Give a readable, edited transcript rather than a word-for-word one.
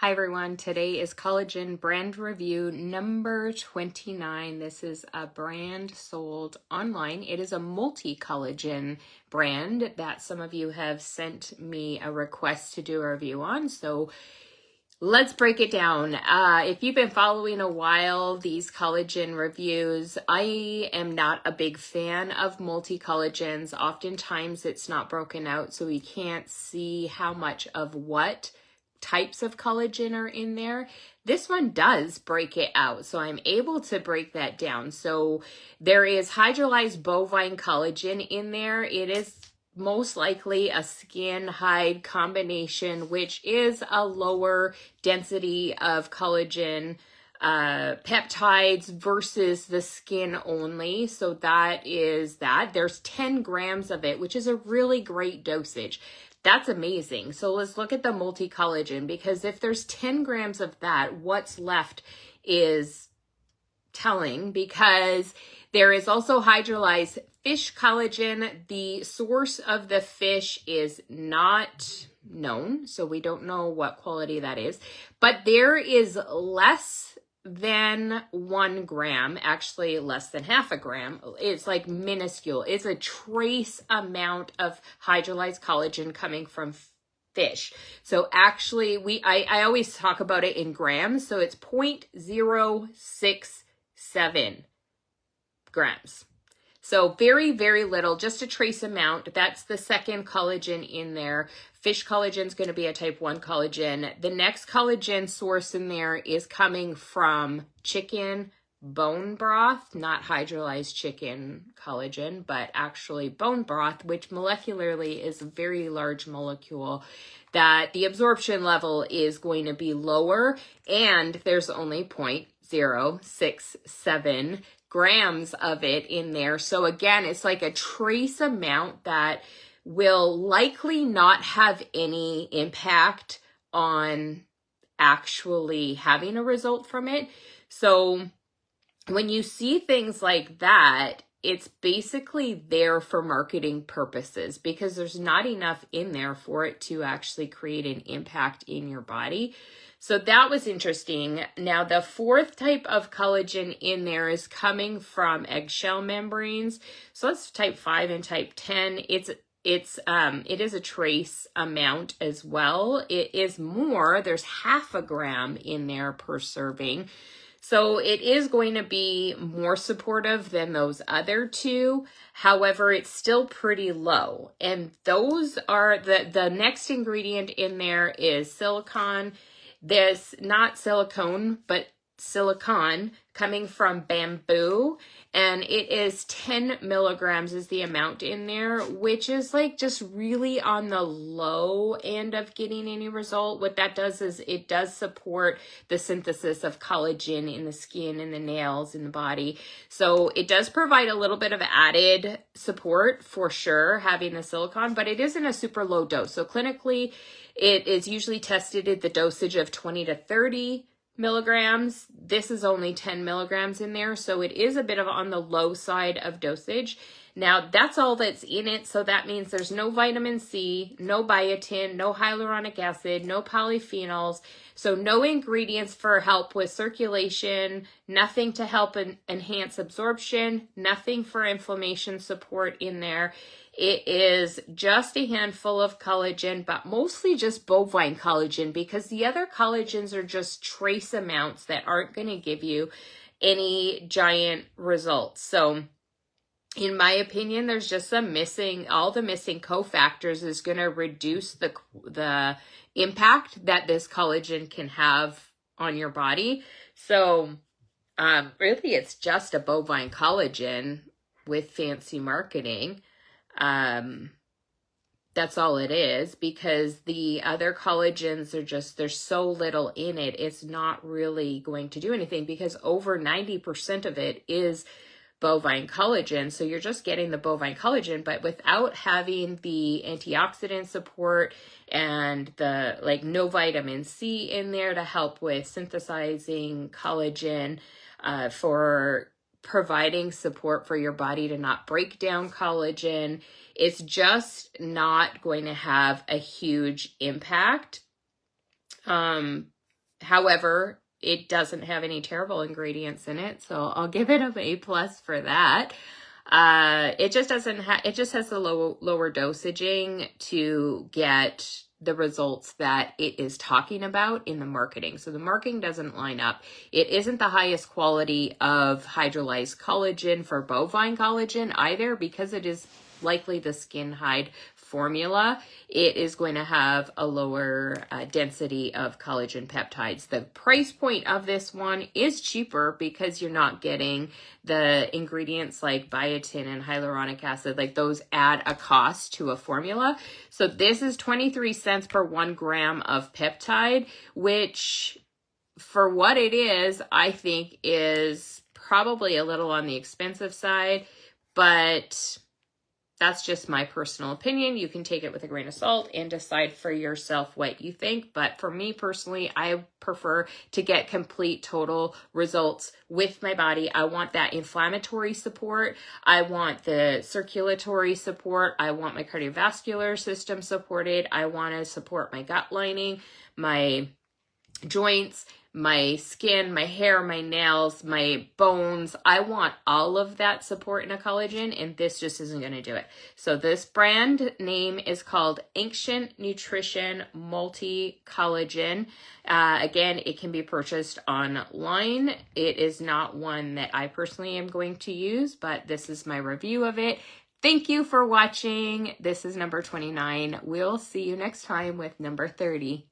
Hi everyone, today is Collagen brand review number 29. This is a brand sold online. It is a multi-collagen brand that some of you have sent me a request to do a review on. So let's break it down. If you've been following a while, these collagen reviews, I am not a big fan of multi-collagens. Oftentimes it's not broken out, so we can't see how much of what types of collagen are in there. This one does break it out, so I'm able to break that down. So there is hydrolyzed bovine collagen in there. It is most likely a skin hide combination, which is a lower density of collagen peptides versus the skin only. So that is that. There's 10 grams of it, which is a really great dosage. That's amazing. So let's look at the multi-collagen, because if there's 10 grams of that, what's left is telling, because there is also hydrolyzed fish collagen. The source of the fish is not known, so we don't know what quality that is, but there is less than 1 gram, actually less than half a gram. It's like minuscule. It's a trace amount of hydrolyzed collagen coming from fish. So actually I always talk about it in grams. So it's 0.067 grams. So very, very little, just a trace amount. That's the second collagen in there. Fish collagen is going to be a type 1 collagen. The next collagen source in there is coming from chicken bone broth, not hydrolyzed chicken collagen, but actually bone broth, which molecularly is a very large molecule that the absorption level is going to be lower, and there's only 0.067 grams of it in there. So again, it's like a trace amount that will likely not have any impact on actually having a result from it. So when you see things like that, it's basically there for marketing purposes, because there's not enough in there for it to actually create an impact in your body. So that was interesting. Now, the fourth type of collagen in there is coming from eggshell membranes. So that's type 5 and type 10. It is a trace amount as well. It is more, there's half a gram in there per serving. So it is going to be more supportive than those other two. However, it's still pretty low. And those are the next ingredient in there is silicon. There's not silicone, but silicon coming from bamboo, and it is 10 milligrams is the amount in there, which is like just really on the low end of getting any result. What that does is it does support the synthesis of collagen in the skin, in the nails, in the body. So it does provide a little bit of added support for sure, having the silicon, but it isn't a super low dose. So clinically, it is usually tested at the dosage of 20 to 30 milligrams. This is only 10 milligrams in there, so it is a bit of on the low side of dosage. Now, that's all that's in it, so that means there's no vitamin C, no biotin, no hyaluronic acid, no polyphenols, so no ingredients for help with circulation, nothing to help enhance absorption, nothing for inflammation support in there. It is just a handful of collagen, but mostly just bovine collagen, because the other collagens are just trace amounts that aren't going to give you any giant results. So in my opinion, there's just some all the missing cofactors is going to reduce the impact that this collagen can have on your body. So really, it's just a bovine collagen with fancy marketing. That's all it is, because the other collagens are just, there's so little in it, it's not really going to do anything, because over 90% of it is bovine collagen. So you're just getting the bovine collagen, but without having the antioxidant support and the no vitamin C in there to help with synthesizing collagen, for providing support for your body to not break down collagen. It's just not going to have a huge impact. However, it doesn't have any terrible ingredients in it, so I'll give it an A+ for that. It just doesn't have, it just has the lower dosaging to get the results that it is talking about in the marketing. So the marketing doesn't line up. It isn't the highest quality of hydrolyzed collagen for bovine collagen either, because it is likely the skin hide formula. It is going to have a lower density of collagen peptides. The price point of this one is cheaper because you're not getting the ingredients like biotin and hyaluronic acid, like those add a cost to a formula. So this is 23 cents per 1 gram of peptide, which for what it is, I think is probably a little on the expensive side, but that's just my personal opinion. You can take it with a grain of salt and decide for yourself what you think. But for me personally, I prefer to get complete total results with my body. I want that inflammatory support. I want the circulatory support. I want my cardiovascular system supported. I want to support my gut lining, my joints, my skin, my hair, my nails, my bones. I want all of that support in a collagen, and this just isn't going to do it. So this brand name is called Ancient Nutrition Multi Collagen. Again, it can be purchased online. It is not one that I personally am going to use, but this is my review of it. Thank you for watching. This is number 29. We'll see you next time with number 30.